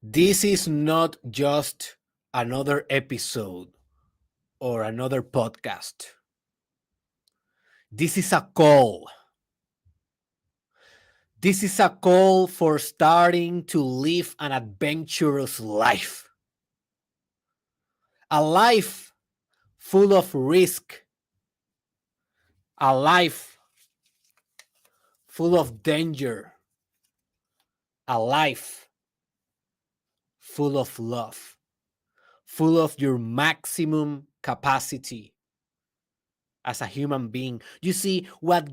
This is not just another episode or another podcast. This is a call. This is a call for starting to live an adventurous life. A life full of risk. A life full of danger. A life full of love. Full of your maximum capacity as a human being. You see, what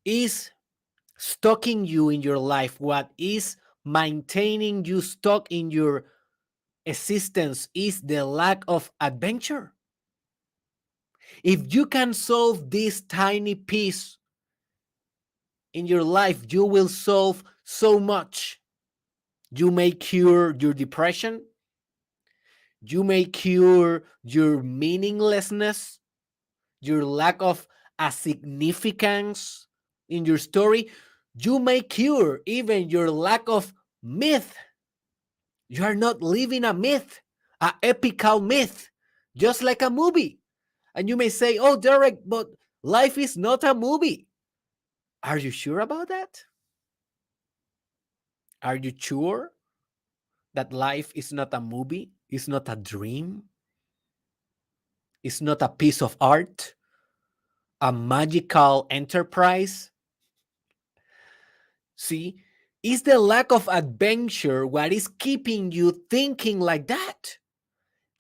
is stalking you in your life, what is maintaining you stuck in your existence is the lack of adventure. If you can solve this tiny piece in your life, you will solve so much. You may cure your depression. You may cure your meaninglessness, your lack of a significance in your story. You may cure even your lack of myth. You are not living a myth, a epical myth, just like a movie. And you may say, oh, Derek, but life is not a movie. Are you sure about that? Are you sure that life is not a movie? It's not a dream? It's not a piece of art? A magical enterprise? See, is the lack of adventure what is keeping you thinking like that?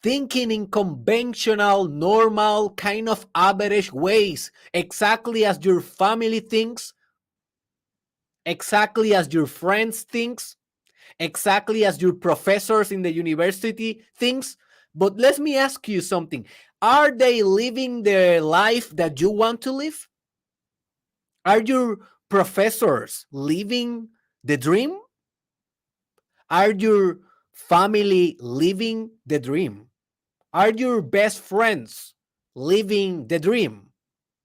Thinking in conventional, normal, kind of average ways, exactly as your family thinks, exactly as your friends thinks, exactly as your professors in the university thinks. But let me ask you something. Are they living the life that you want to live? Are your professors living the dream? Are your family living the dream? Are your best friends living the dream?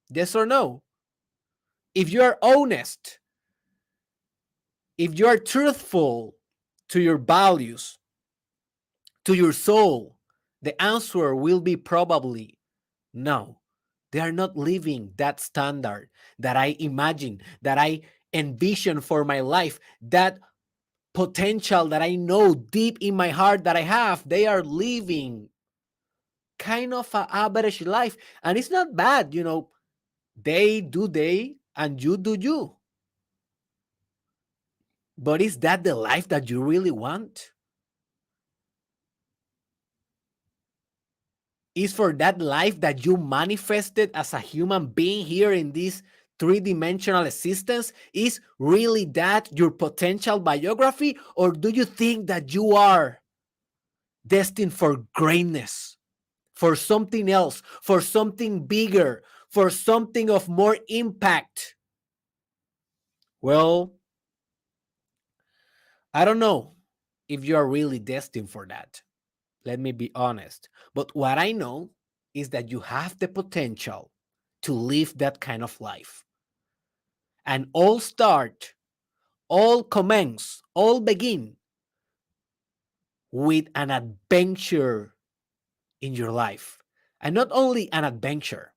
Yes or no? If you are honest, if you are truthful to your values, to your soul, the answer will be probably no. They are not living that standard that I imagine, that I envision for my life, that potential that I know deep in my heart that I have. They are living kind of an average life. And it's not bad, they do they and you do you. But is that the life that you really want? Is for that life that you manifested as a human being here in this three-dimensional existence, is really that your potential biography? Or do you think that you are destined for greatness, for something else, for something bigger, for something of more impact? Well, I don't know if you are really destined for that. Let me be honest. But what I know is that you have the potential to live that kind of life. And all commence, all begin with an adventure in your life. And not only an adventure,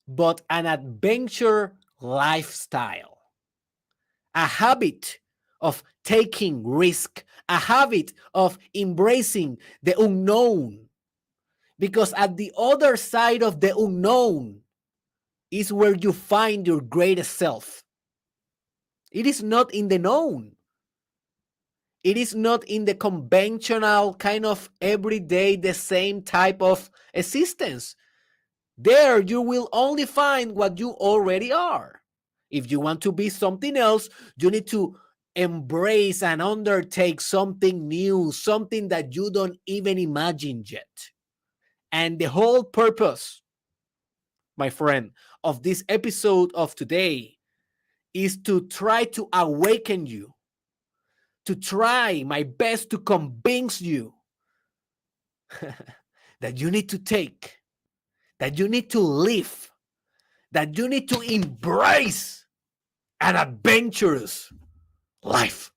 but an adventure lifestyle, a habit of taking risk, a habit of embracing the unknown. Because at the other side of the unknown is where you find your greatest self. It is not in the known. It is not in the conventional kind of everyday, the same type of existence. There you will only find what you already are. If you want to be something else, you need to embrace and undertake something new, something that you don't even imagine yet. And the whole purpose, my friend, of this episode of today is to try to awaken you, to try my best to convince you that you need to take, that you need to live, that you need to embrace an adventurous life.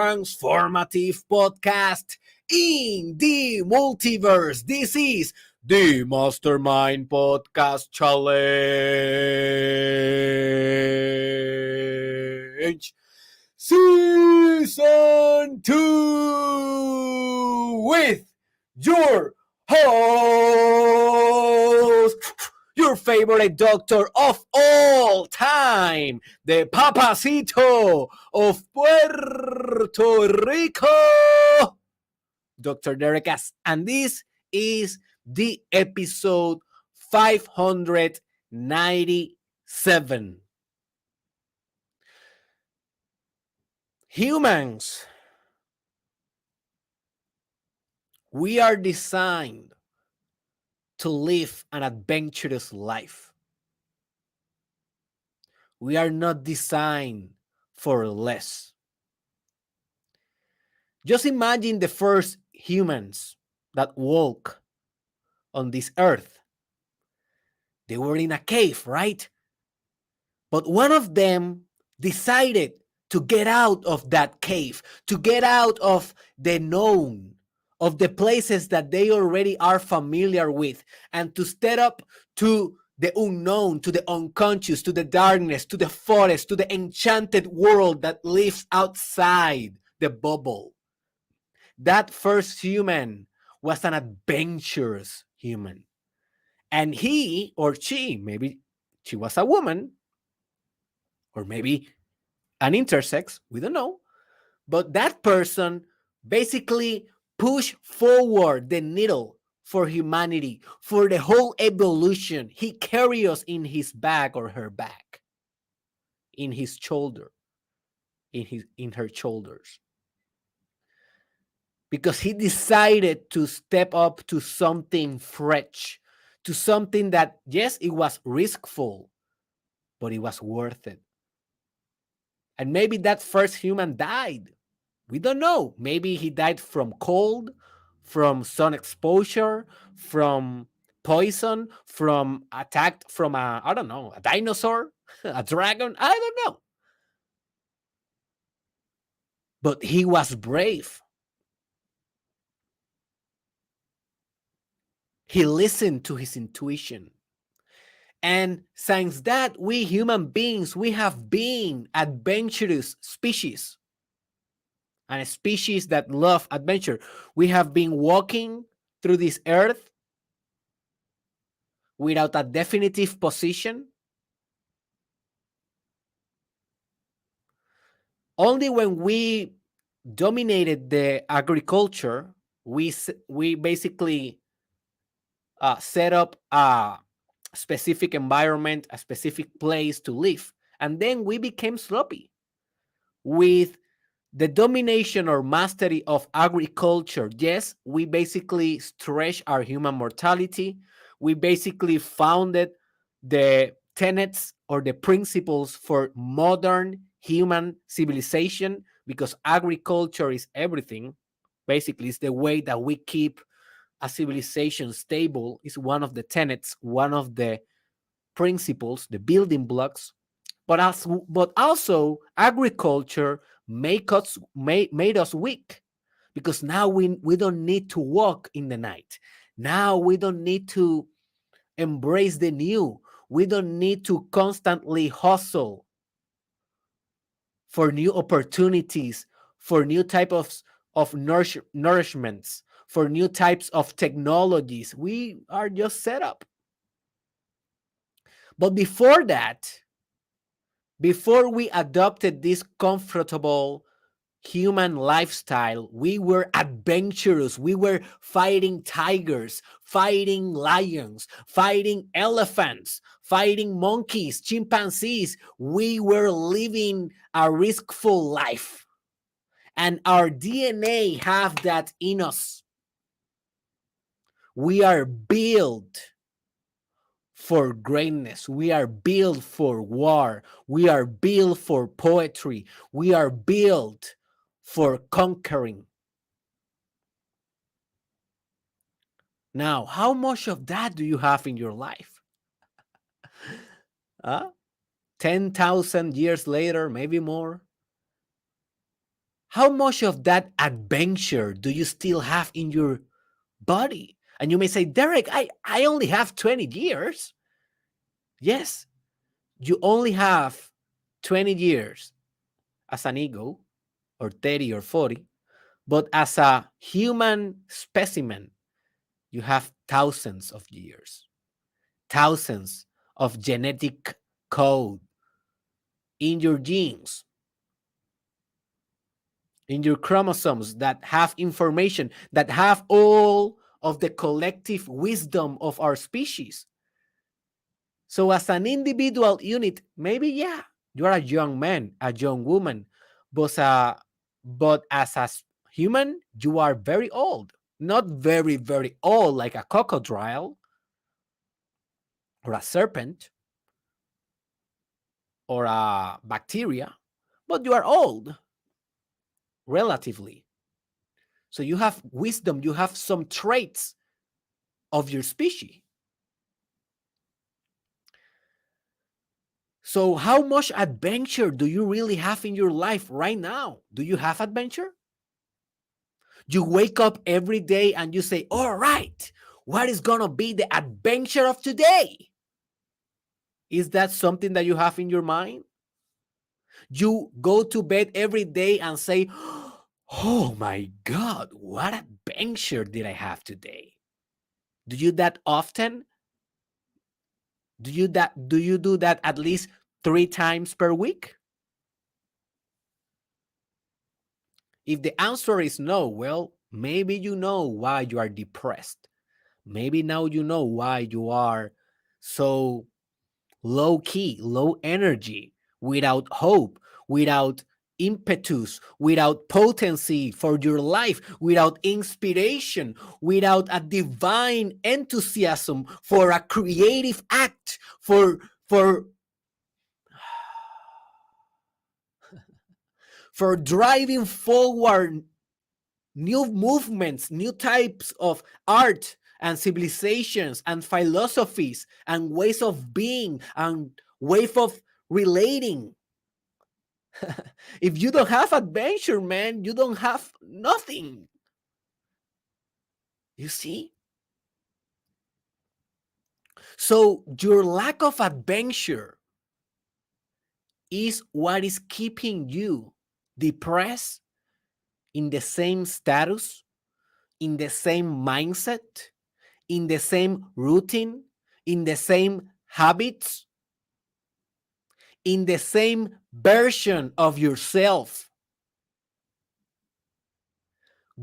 transformative podcast in the multiverse. This is the Mastermind Podcast Challenge Season 2 with your host, your favorite doctor of all time, the Papacito of Puerto Rico, Dr. Derek S. And this is the episode 597. Humans, we are designed to live an adventurous life. We are not designed for less. Just imagine the first humans that walk on this earth. They were in a cave, right? But one of them decided to get out of that cave, to get out of the known, of the places that they already are familiar with, and to step up to the unknown, to the unconscious, to the darkness, to the forest, to the enchanted world that lives outside the bubble. That first human was an adventurous human. And he or she, maybe she was a woman, or maybe an intersex, we don't know. But that person basically pushed forward the needle for humanity, for the whole evolution. He carried us in his back or her back, in his shoulder, in her shoulders. Because he decided to step up to something fresh, to something that, yes, it was riskful, but it was worth it. And maybe that first human died. We don't know. Maybe he died from cold, from sun exposure, from poison, from attacked from a, I don't know, a dinosaur, a dragon. I don't know. But he was brave. He listened to his intuition. And since that, we human beings, we have been adventurous species, and a species that love adventure. We have been walking through this earth without a definitive position. Only when we dominated the agriculture, we basically set up a specific environment, a specific place to live, and then we became sloppy. With the domination or mastery of agriculture, yes, we basically stretched our human mortality. We basically founded the tenets or the principles for modern human civilization, because agriculture is everything. Basically, it's the way that we keep a civilization stable, is one of the tenets, one of the principles, the building blocks. But also agriculture made us weak, because now we don't need to walk in the night. Now we don't need to embrace the new. We don't need to constantly hustle for new opportunities, for new type of nourishments, for new types of technologies. We are just set up. But before that, before we adopted this comfortable human lifestyle, we were adventurous. We were fighting tigers, fighting lions, fighting elephants, fighting monkeys, chimpanzees. We were living a riskful life. And our DNA have that in us. We are built for greatness. We are built for war. We are built for poetry. We are built for conquering. Now, how much of that do you have in your life? 10,000 years later, maybe more. how much of that adventure do you still have in your body? And you may say, Derek, I only have 20 years. Yes, you only have 20 years as an ego, or 30 or 40, but as a human specimen, you have thousands of years, thousands of genetic code in your genes, in your chromosomes that have information, that have all of the collective wisdom of our species. So, as an individual unit, maybe, yeah, you are a young man, a young woman, but as a human, you are very old. Not very, very old like a crocodile or a serpent or a bacteria, but you are old relatively. So you have wisdom, you have some traits of your species. So, how much adventure do you really have in your life right now? Do you have adventure? You wake up every day and you say, all right, what is going to be the adventure of today? Is that something that you have in your mind? You go to bed every day and say, oh my God, what adventure did I have today? Do you that often? Do you do that at least 3 times per week? If the answer is no, well, maybe you know why you are depressed. Maybe now you know why you are so low key, low energy, without hope, without impetus, without potency for your life, without inspiration, without a divine enthusiasm for a creative act, for driving forward new movements, new types of art and civilizations and philosophies and ways of being and ways of relating. If you don't have adventure, man, you don't have nothing. You see? So your lack of adventure is what is keeping you depressed, in the same status, in the same mindset, in the same routine, in the same habits, in the same version of yourself.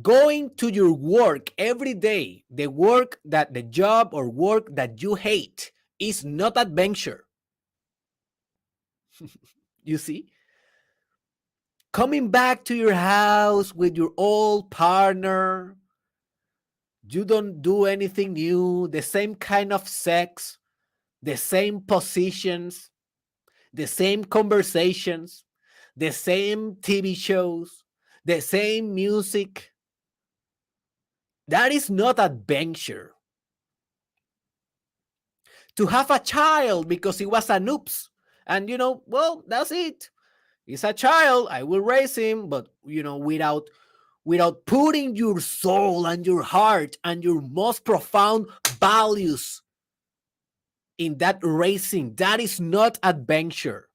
Going to your work every day, the job or work that you hate, is not adventure. You see? Coming back to your house with your old partner, you don't do anything new, the same kind of sex, the same positions, the same conversations, the same TV shows, the same music. That is not adventure. To have a child because it was an oops, and well, that's it. He's a child. I will raise him, but without putting your soul and your heart and your most profound values in that raising, that is not adventure.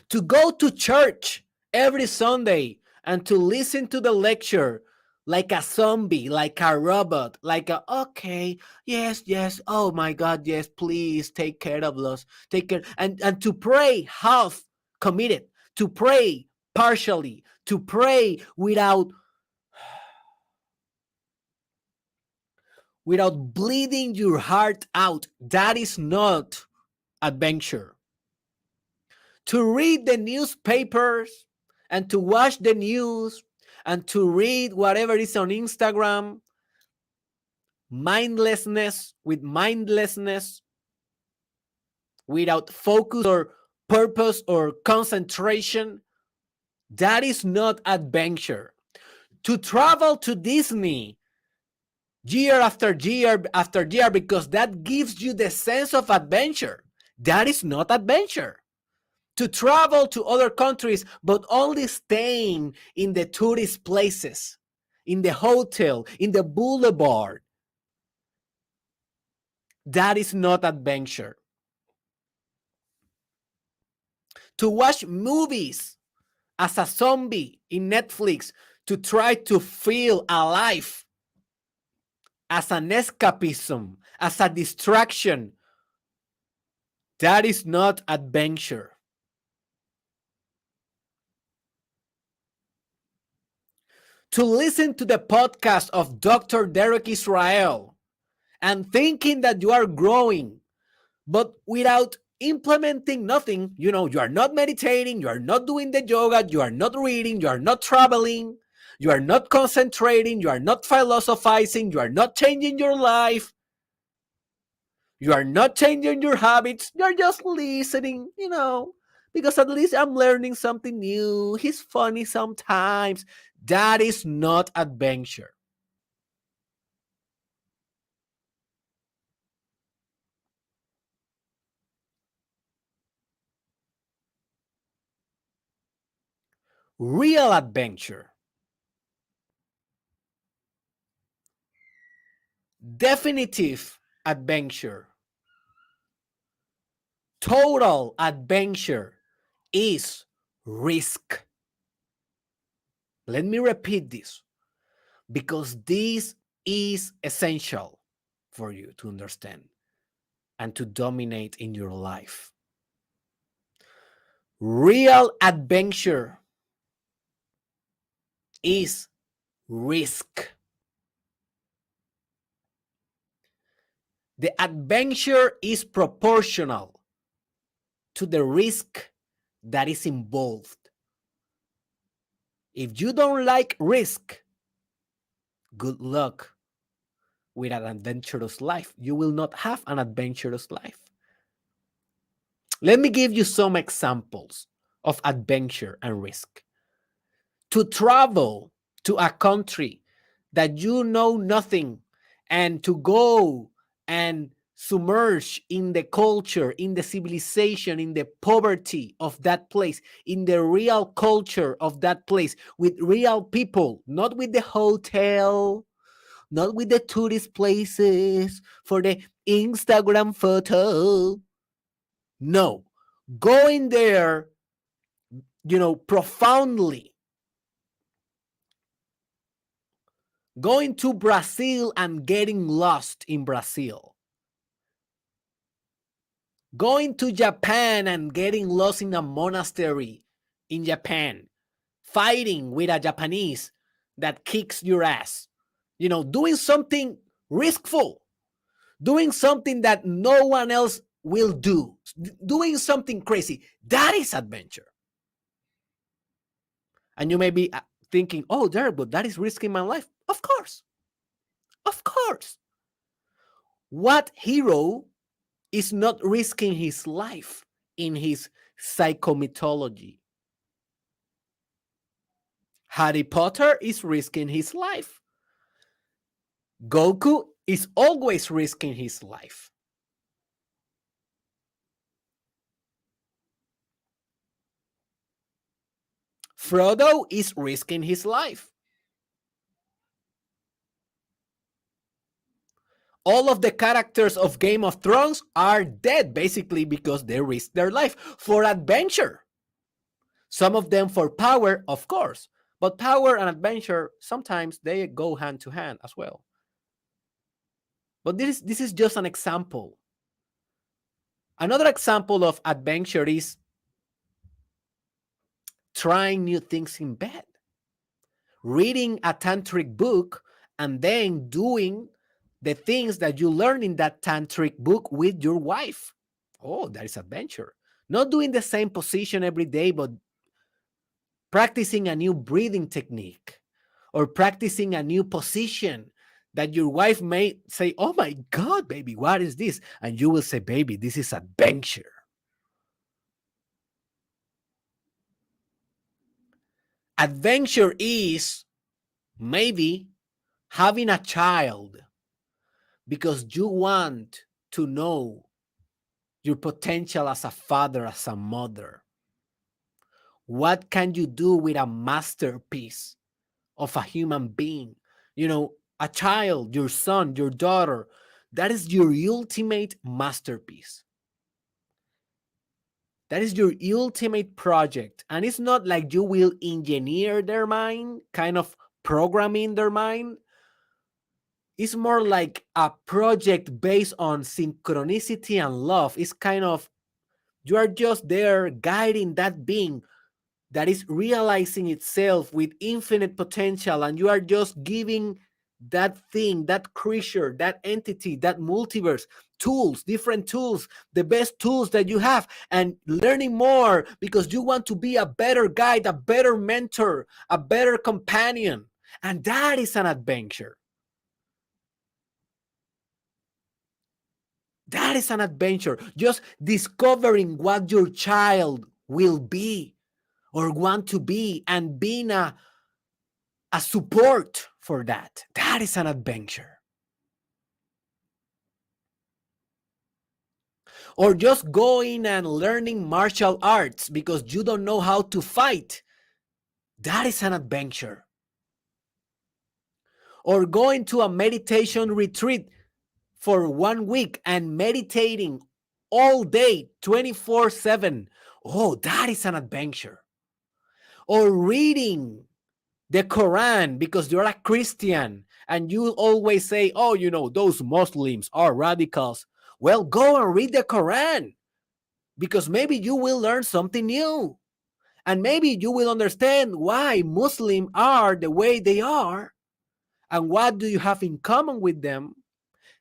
To go to church every Sunday and to listen to the lecture like a zombie, like a robot, like okay, yes, yes, oh my God, yes, please take care of us, take care, and to pray half committed, to pray partially, to pray without bleeding your heart out. That is not adventure. To read the newspapers and to watch the news and to read whatever is on Instagram, mindlessness, without focus or purpose or concentration, that is not adventure. To travel to Disney year after year after year because that gives you the sense of adventure, that is not adventure. to travel to other countries, but only staying in the tourist places, in the hotel, in the boulevard. That is not adventure. To watch movies as a zombie in Netflix, to try to feel alive as an escapism, as a distraction, that is not adventure. To listen to the podcast of Dr. Derek Israel and thinking that you are growing, but without implementing nothing, you are not meditating, you are not doing the yoga, you are not reading, you are not traveling, you are not concentrating, you are not philosophizing, you are not changing your life, you are not changing your habits, you're just listening, because at least I'm learning something new. He's funny sometimes. That is not adventure. Real adventure, definitive adventure, total adventure is risk. Let me repeat this because this is essential for you to understand and to dominate in your life. Real adventure is risk. The adventure is proportional to the risk that is involved. If you don't like risk, good luck with an adventurous life. You will not have an adventurous life. Let me give you some examples of adventure and risk. To travel to a country that you know nothing and to go and submerge in the culture, in the civilization, in the poverty of that place, in the real culture of that place with real people, not with the hotel, not with the tourist places for the Instagram photo. No, going there, profoundly. Going to Brazil and getting lost in Brazil. Going to Japan and getting lost in a monastery in Japan. Fighting with a Japanese that kicks your ass. Doing something riskful. Doing something that no one else will do. Doing something crazy. That is adventure. And you may be thinking, oh, there, but that is risking my life. Of course. Of course. What hero is not risking his life in his psychomythology? Harry Potter is risking his life. Goku is always risking his life. Frodo is risking his life. All of the characters of Game of Thrones are dead basically because they risked their life for adventure. Some of them for power, of course, but power and adventure sometimes they go hand to hand as well. But this is just an example. Another example of adventure is trying new things in bed, reading a tantric book, and then doing the things that you learn in that tantric book with your wife. Oh, that is adventure. Not doing the same position every day, but practicing a new breathing technique or practicing a new position that your wife may say, oh my God, baby, what is this? And you will say, baby, this is adventure. Adventure is maybe having a child because you want to know your potential as a father, as a mother. What can you do with a masterpiece of a human being? You know, a child, your son, your daughter, that is your ultimate masterpiece. That is your ultimate project. And it's not like you will engineer their mind, kind of programming their mind. It's more like a project based on synchronicity and love. It's kind of, you are just there guiding that being that is realizing itself with infinite potential, and you are just giving that thing, that creature, that entity, that multiverse tools, different tools, the best tools that you have, and learning more because you want to be a better guide, a better mentor, a better companion. And that is an adventure. That is an adventure. Just discovering what your child will be or want to be, and being a support for that. That is an adventure. Or just going and learning martial arts because you don't know how to fight. That is an adventure. Or going to a meditation retreat for 1 week and meditating all day, 24/7. Oh, that is an adventure. Or reading the Quran because you're a Christian and you always say, oh, you know, those Muslims are radicals. Well, go and read the Quran because maybe you will learn something new. And maybe you will understand why Muslims are the way they are and what do you have in common with them.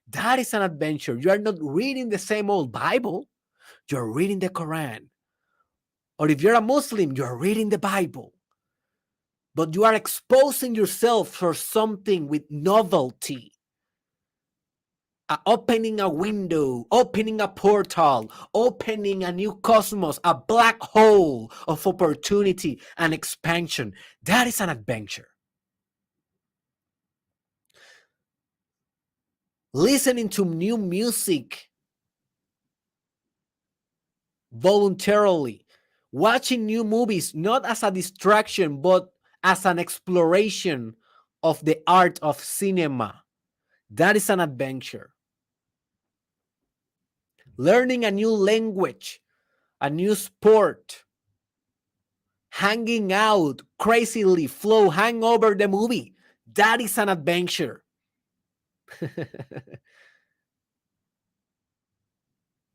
That is an adventure. You are not reading the same old Bible, you're reading the Quran. Or if you're a Muslim, you're reading the Bible. But you are exposing yourself for something with novelty, opening a window, opening a portal, opening a new cosmos, a black hole of opportunity and expansion. That is an adventure. Listening to new music voluntarily, watching new movies, not as a distraction, but as an exploration of the art of cinema. That is an adventure. Learning a new language, a new sport, hanging out crazily, flow, hang over the movie. That is an adventure.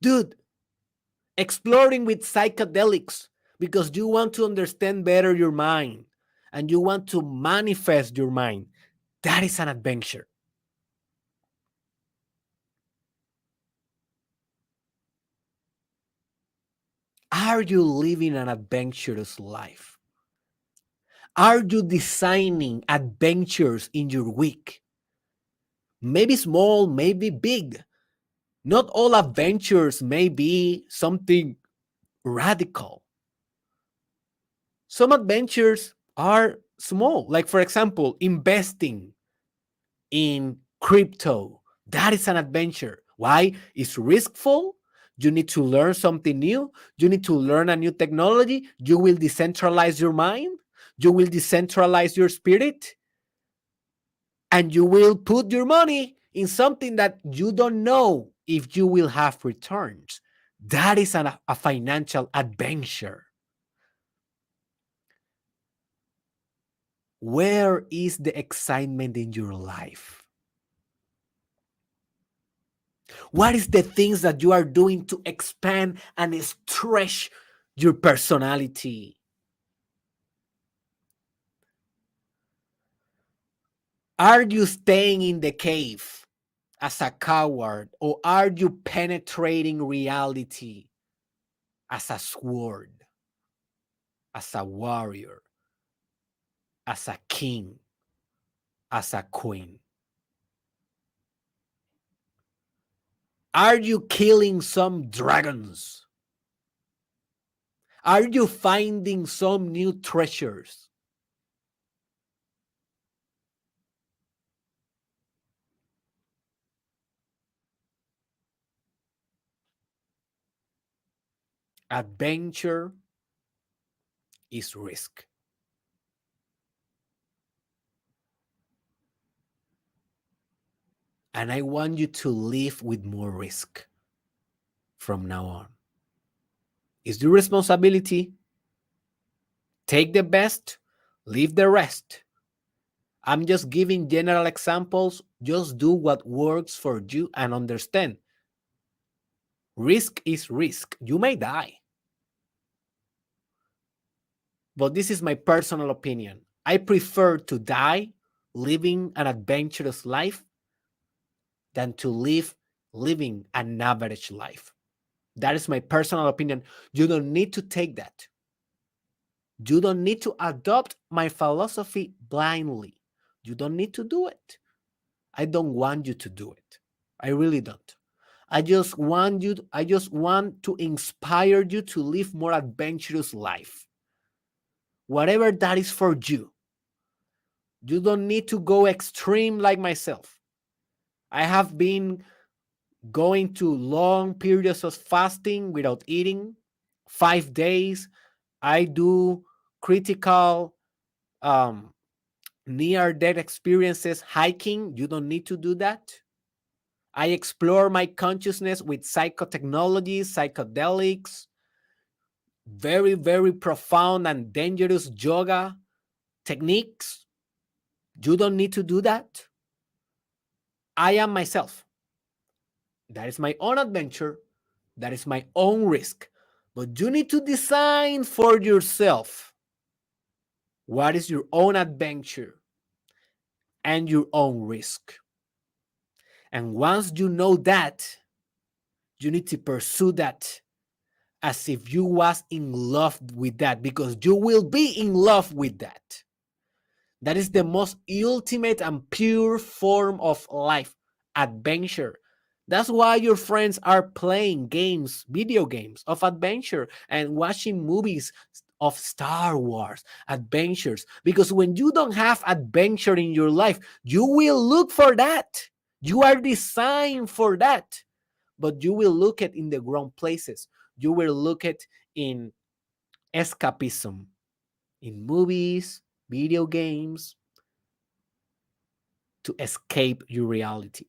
Dude, exploring with psychedelics because you want to understand better your mind and you want to manifest your mind. That is an adventure. Are you living an adventurous life? Are you designing adventures in your week? Maybe small, maybe big. Not all adventures may be something radical. Some adventures are small, like, for example, investing in crypto. That is an adventure. Why? It's riskful. You need to learn something new. You need to learn a new technology. You will decentralize your mind. You will decentralize your spirit. And you will put your money in something that you don't know if you will have returns. That is a financial adventure. Where is the excitement in your life? What is the things that you are doing to expand and stretch your personality? Are you staying in the cave as a coward, or are you penetrating reality as a sword, as a warrior, as a king, as a queen? Are you killing some dragons? Are you finding some new treasures? Adventure is risk. And I want you to live with more risk from now on. It's your responsibility. Take the best, leave the rest. I'm just giving general examples. Just do what works for you and understand. Risk is risk. You may die. But this is my personal opinion. I prefer to die living an adventurous life than to live living an average life. That is my personal opinion. You don't need to take that. You don't need to adopt my philosophy blindly. You don't need to do it. I don't want you to do it. I really don't. I just want to inspire you to live more adventurous life. Whatever that is for you. You don't need to go extreme like myself. I have been going to long periods of fasting without eating, 5 days. I do critical near death experiences hiking. You don't need to do that. I explore my consciousness with psychotechnologies, psychedelics, very, very profound and dangerous yoga techniques. You don't need to do that. I am myself. That is my own adventure. That is my own risk. But you need to design for yourself what is your own adventure and your own risk. And once you know that, you need to pursue that as if you was in love with that, because you will be in love with that. That is the most ultimate and pure form of life, adventure. That's why your friends are playing games, video games of adventure and watching movies of Star Wars adventures. Because when you don't have adventure in your life, you will look for that. You are designed for that. But you will look at in the wrong places. You will look at in escapism, in movies, video games, to escape your reality.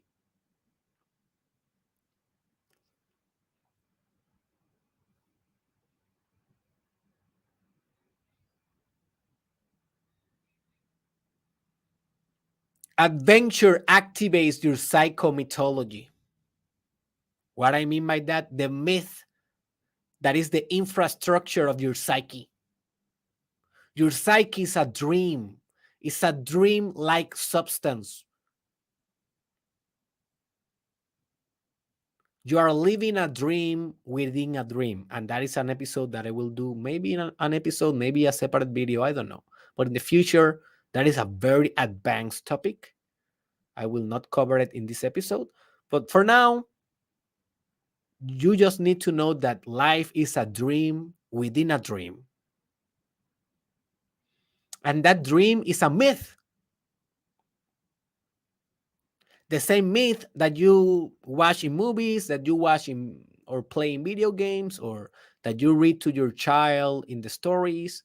Adventure activates your psychomythology. What I mean by that, the myth that is the infrastructure of your psyche. Your psyche is a dream. It's a dream like substance. You are living a dream within a dream. And that is an episode that I will do, maybe in an episode, maybe a separate video, I don't know. But in the future, that is a very advanced topic. I will not cover it in this episode. But for now, you just need to know that life is a dream within a dream. And that dream is a myth. The same myth that you watch in movies, that you watch in or play in video games, or that you read to your child in the stories.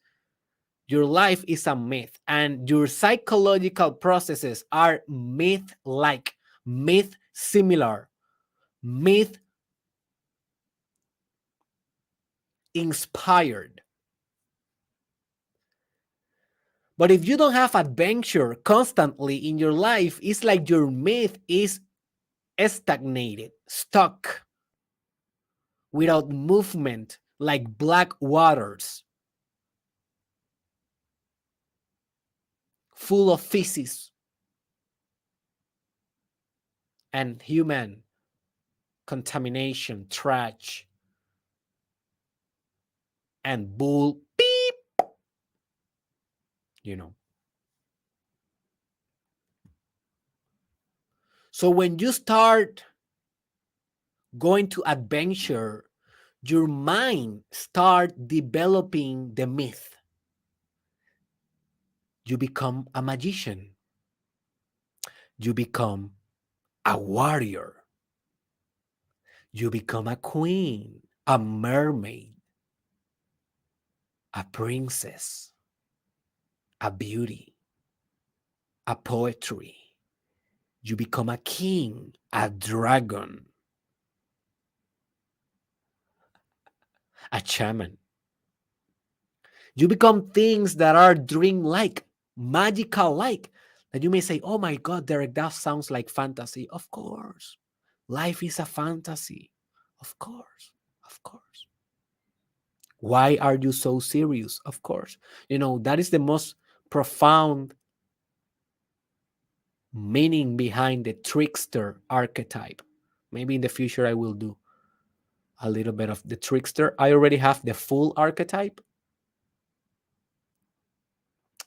Your life is a myth, and your psychological processes are myth like, myth similar, myth inspired. But if you don't have adventure constantly in your life, it's like your myth is stagnated, stuck, without movement, like black waters, full of feces and human contamination, trash, and bull beep, you know. So when you start going to adventure, your mind start developing the myth. You become a magician. You become a warrior. You become a queen, a mermaid, a princess, a beauty, a poetry. You become a king, a dragon, a shaman. You become things that are dream-like, magical-like, that you may say, oh my God, Derek, that sounds like fantasy. Of course. Life is a fantasy. Of course. Of course. Why are you so serious? Of course. That is the most profound meaning behind the trickster archetype. Maybe in the future I will do a little bit of the trickster. I already have the full archetype,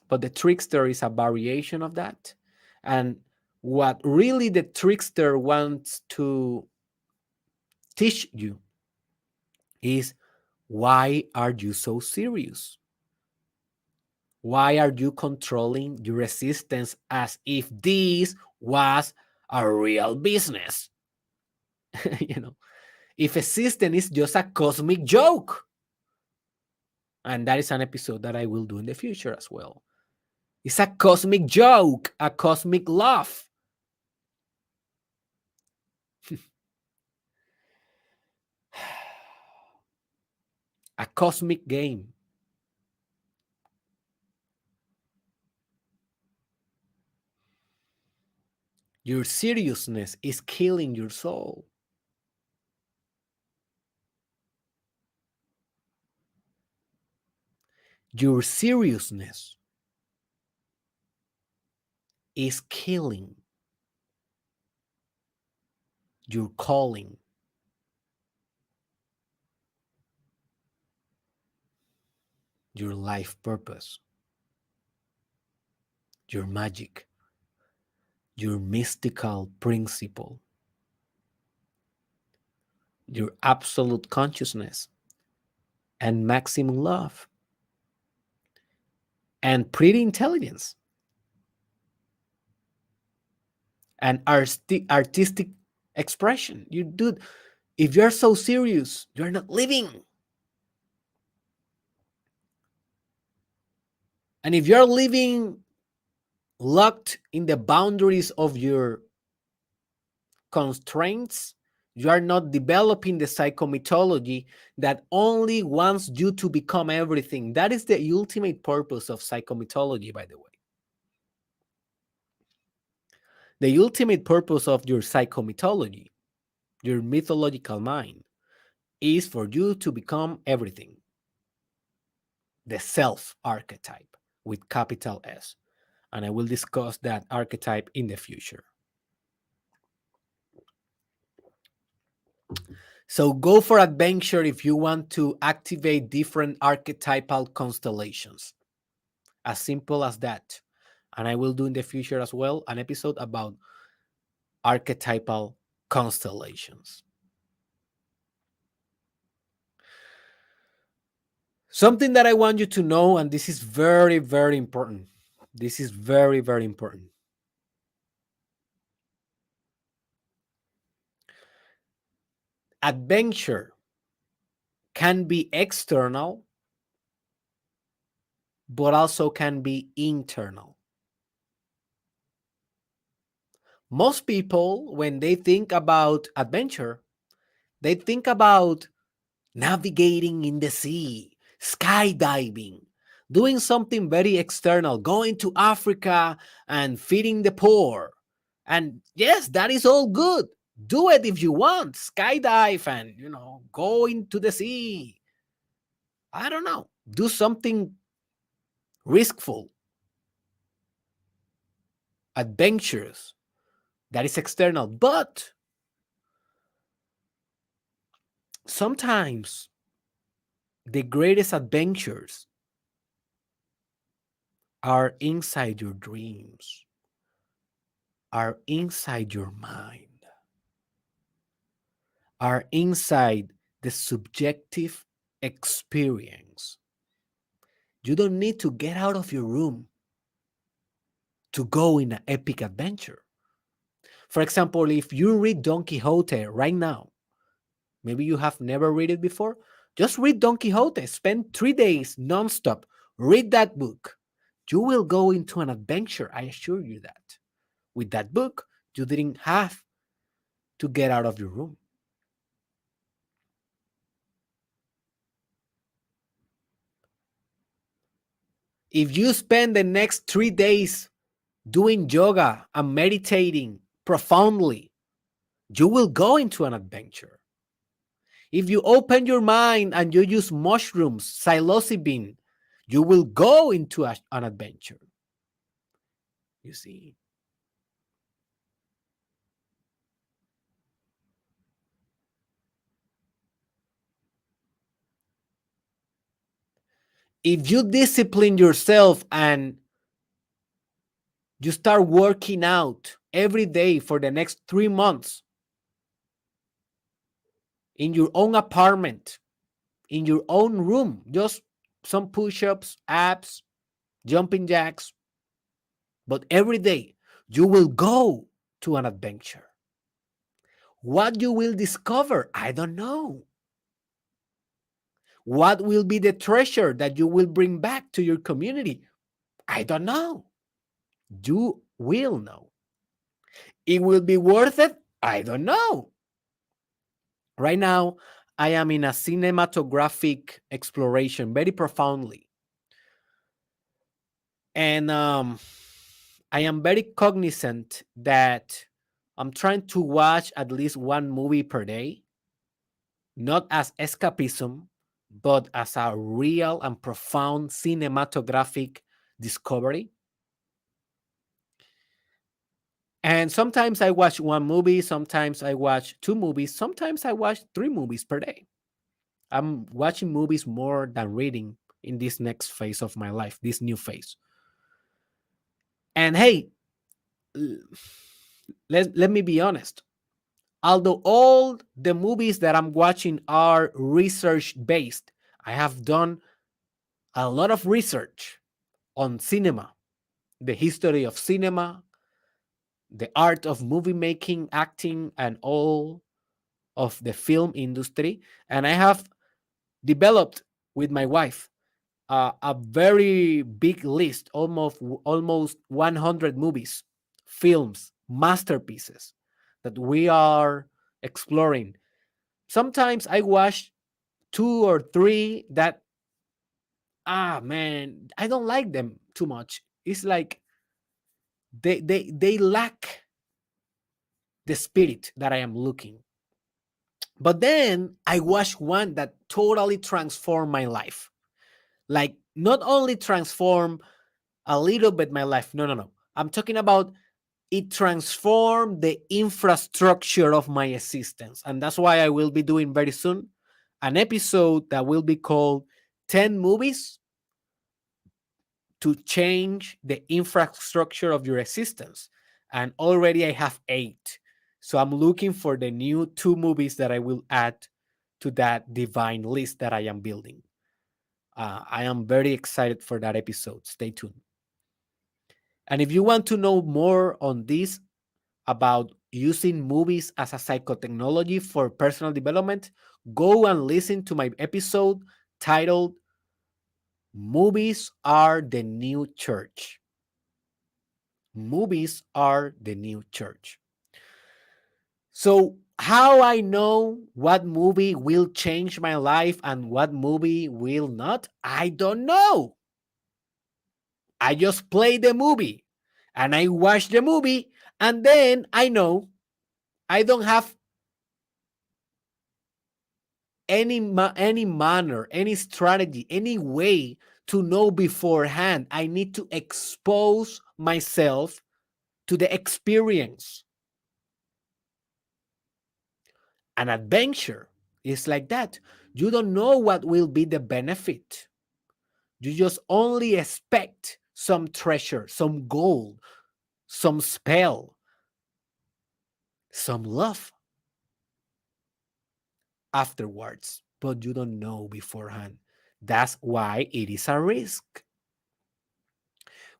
but the trickster is a variation of that. And what really the trickster wants to teach you is, why are you so serious? Why are you controlling your resistance as if this was a real business? you know, if existence is just a cosmic joke. And that is an episode that I will do in the future as well. It's a cosmic joke, a cosmic laugh. A cosmic game. Your seriousness is killing your soul. Your seriousness is killing your calling, your life purpose, your magic, your mystical principle, your absolute consciousness, and maximum love, and pretty intelligence, and artistic expression. You dude, if you're so serious, you're not living. And if you're living locked in the boundaries of your constraints, you are not developing the psychomythology that only wants you to become everything. That is the ultimate purpose of psychomythology, by the way. The ultimate purpose of your psychomythology, your mythological mind, is for you to become everything. The self archetype with capital S. And I will discuss that archetype in the future. So go for adventure if you want to activate different archetypal constellations. As simple as that. And I will do in the future as well an episode about archetypal constellations. Something that I want you to know, and this is very, very important. This is very, very important. Adventure can be external, but also can be internal. Most people, when they think about adventure, they think about navigating in the sea, skydiving, doing something very external, going to Africa and feeding the poor. And yes, that is all good. Do it if you want. Skydive and, go into the sea. I don't know. Do something riskful, adventurous, that is external. But sometimes the greatest adventures are inside your dreams, are inside your mind, are inside the subjective experience. You don't need to get out of your room to go in an epic adventure. For example, if you read Don Quixote right now, maybe you have never read it before, Just read Don Quixote. Spend 3 days nonstop. Read that book. You will go into an adventure. I assure you that. With that book, you didn't have to get out of your room. If you spend the next 3 days doing yoga and meditating profoundly, you will go into an adventure. If you open your mind and you use mushrooms, psilocybin, you will go into an adventure. You see, if you discipline yourself and you start working out every day for the next 3 months in your own apartment, in your own room, just some push ups, abs, jumping jacks, but every day you will go to an adventure. What you will discover, I don't know. What will be the treasure that you will bring back to your community? I don't know. You will know. It will be worth it? I don't know. Right now, I am in a cinematographic exploration very profoundly. And I am very cognizant that I'm trying to watch at least one movie per day, not as escapism, but as a real and profound cinematographic discovery. And sometimes I watch one movie, sometimes I watch two movies, sometimes I watch 3 movies per day. I'm watching movies more than reading in this next phase of my life, this new phase. And hey, let me be honest. Although all the movies that I'm watching are research based, I have done a lot of research on cinema, the history of cinema, the art of movie making, acting, and all of the film industry. And I have developed with my wife a very big list, almost 100 movies, films, masterpieces that we are exploring. Sometimes I watch two or three that, man, I don't like them too much. It's like they lack the spirit that I am looking. But then I watched one that totally transformed my life. Like, not only transform a little bit my life. No, no, no. I'm talking about it transformed the infrastructure of my existence. And that's why I will be doing very soon an episode that will be called 10 movies to change the infrastructure of your existence. And already I have 8. So I'm looking for the new 2 movies that I will add to that divine list that I am building. I am very excited for that episode. Stay tuned. And if you want to know more on this about using movies as a psychotechnology for personal development, go and listen to my episode titled Movies Are the New Church. Movies are the new church. So, how I know what movie will change my life and what movie will not, I don't know. I just play the movie and I watch the movie, and then I know. I don't have any manner, any strategy, any way to know beforehand. I need to expose myself to the experience. An adventure is like that. You don't know what will be the benefit. You just only expect some treasure, some gold, some spell, some love afterwards, but you don't know beforehand. That's why it is a risk.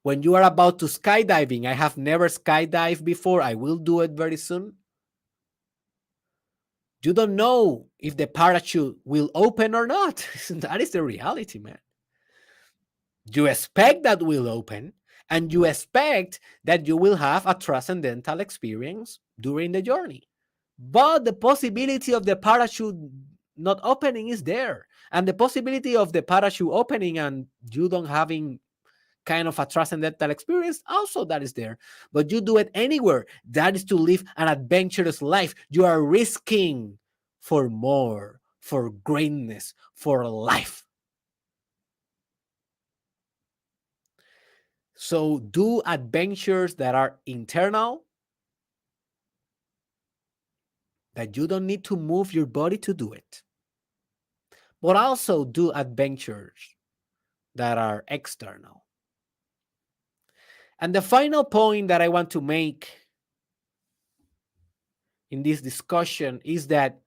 When you are about to skydiving, I have never skydived before. I will do it very soon. You don't know if the parachute will open or not. That is the reality, man. You expect that will open, and you expect that you will have a transcendental experience during the journey. But the possibility of the parachute not opening is there. And the possibility of the parachute opening and you don't having kind of a transcendental experience, also that is there. But you do it anywhere. That is to live an adventurous life. You are risking for more, for greatness, for life. So do adventures that are internal, that you don't need to move your body to do it. But also do adventures that are external. And the final point that I want to make in this discussion is that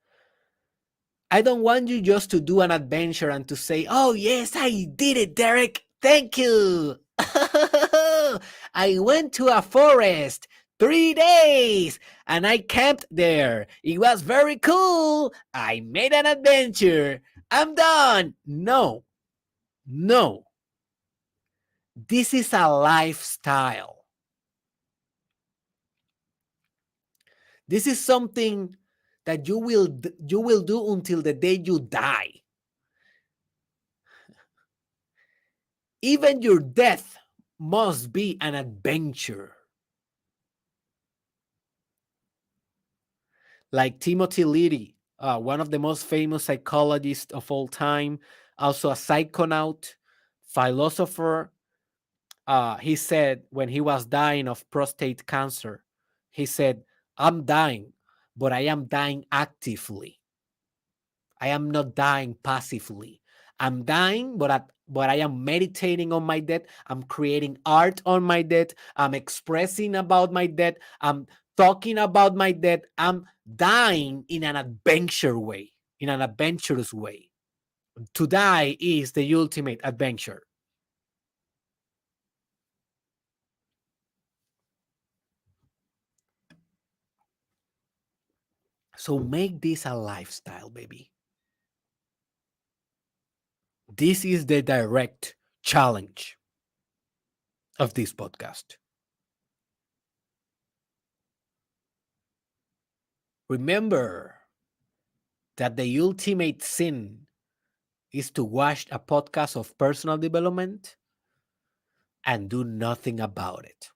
I don't want you just to do an adventure and to say, oh, yes, I did it, Derek. Thank you. I went to a forest 3 days and I camped there. It was very cool. I made an adventure. I'm done. No, no. This is a lifestyle. This is something that you will do until the day you die. Even your death must be an adventure. Like Timothy Leary, one of the most famous psychologists of all time, also a psychonaut, philosopher. He said when he was dying of prostate cancer, he said, I'm dying, but I am dying actively. I am not dying passively. I'm dying, but I am meditating on my death. I'm creating art on my death. I'm expressing about my death. I'm talking about my death. I'm dying in an adventure way, in an adventurous way. To die is the ultimate adventure. So make this a lifestyle, baby. This is the direct challenge of this podcast. Remember that the ultimate sin is to watch a podcast of personal development and do nothing about it.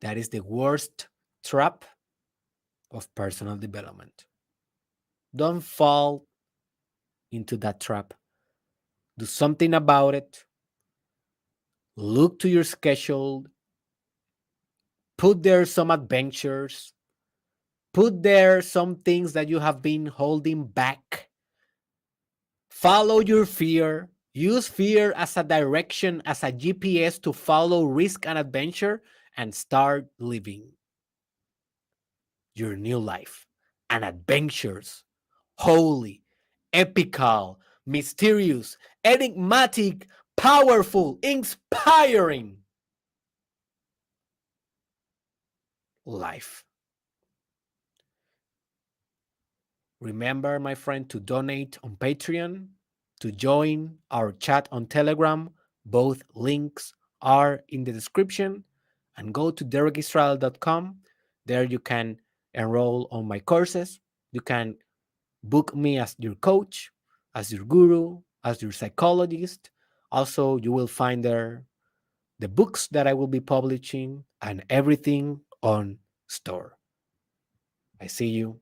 That is the worst trap of personal development. Don't fall into that trap. Do something about it. Look to your schedule. Put there some adventures. Put there some things that you have been holding back. Follow your fear. Use fear as a direction, as a GPS to follow risk and adventure and start living your new life and adventures. Holy, epical, mysterious, enigmatic, powerful, inspiring life. Remember, my friend, to donate on Patreon, to join our chat on Telegram. Both links are in the description. And go to derekisrael.com. There you can enroll on my courses. You can book me as your coach, as your guru, as your psychologist. Also, you will find there the books that I will be publishing and everything on store. I see you